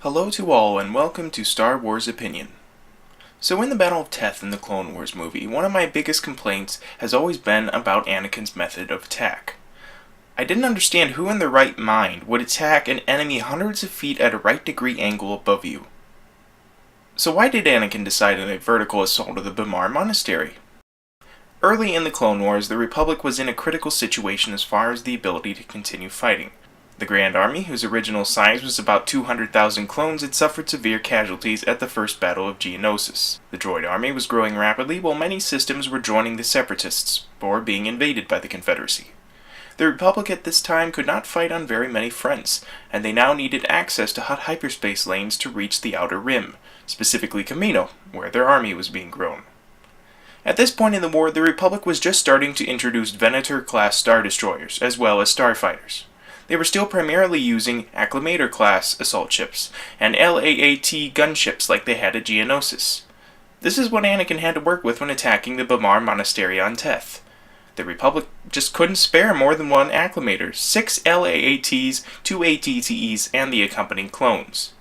Hello to all and welcome to Star Wars Opinion. So in the Battle of Teth in the Clone Wars movie, one of my biggest complaints has always been about Anakin's method of attack. I didn't understand who in their right mind would attack an enemy hundreds of feet at a right degree angle above you. So why did Anakin decide on a vertical assault of the Bamar Monastery? Early in the Clone Wars, the Republic was in a critical situation as far as the ability to continue fighting. The Grand Army, whose original size was about 200,000 clones, had suffered severe casualties at the First Battle of Geonosis. The Droid Army was growing rapidly, while many systems were joining the Separatists, or being invaded by the Confederacy. The Republic at this time could not fight on very many fronts, and they now needed access to hot hyperspace lanes to reach the Outer Rim, specifically Kamino, where their army was being grown. At this point in the war, the Republic was just starting to introduce Venator-class Star Destroyers, as well as starfighters. They were still primarily using Acclamator-class assault ships, and LAAT gunships like they had at Geonosis. This is what Anakin had to work with when attacking the Bamar Monastery on Teth. The Republic just couldn't spare more than one Acclamator, 6 LAATs, 2 ATTEs, and the accompanying clones.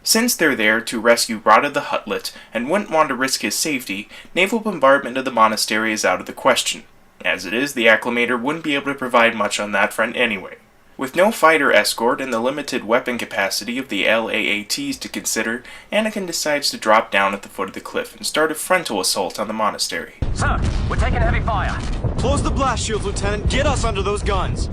Since they're there to rescue Rada the Huttlet and wouldn't want to risk his safety, naval bombardment of the monastery is out of the question. As it is, the Acclamator wouldn't be able to provide much on that front anyway. With no fighter escort and the limited weapon capacity of the LAATs to consider, Anakin decides to drop down at the foot of the cliff and start a frontal assault on the monastery. Sir, we're taking heavy fire. Close the blast shields, Lieutenant. Get us under those guns.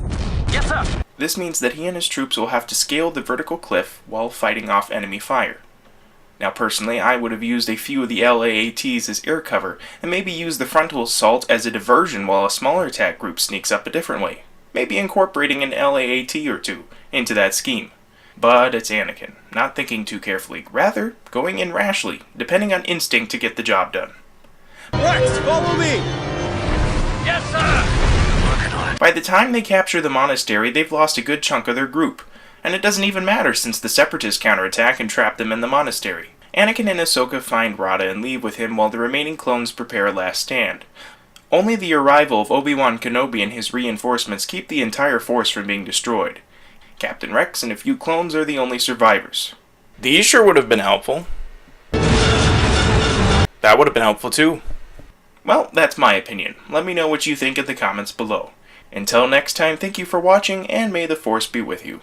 Yes, sir. This means that he and his troops will have to scale the vertical cliff while fighting off enemy fire. Now personally, I would have used a few of the LAATs as air cover, and maybe used the frontal assault as a diversion while a smaller attack group sneaks up a different way, maybe incorporating an LAAT or two into that scheme. But it's Anakin, not thinking too carefully, rather going in rashly, depending on instinct to get the job done. Rex, follow me! Yes, sir. By the time they capture the monastery, they've lost a good chunk of their group, and it doesn't even matter since the Separatists counterattack and trap them in the monastery. Anakin and Ahsoka find Rada and leave with him while the remaining clones prepare a last stand. Only the arrival of Obi-Wan Kenobi and his reinforcements keep the entire force from being destroyed. Captain Rex and a few clones are the only survivors. These sure would have been helpful. That would have been helpful too. Well, that's my opinion. Let me know what you think in the comments below. Until next time, thank you for watching, and may the Force be with you.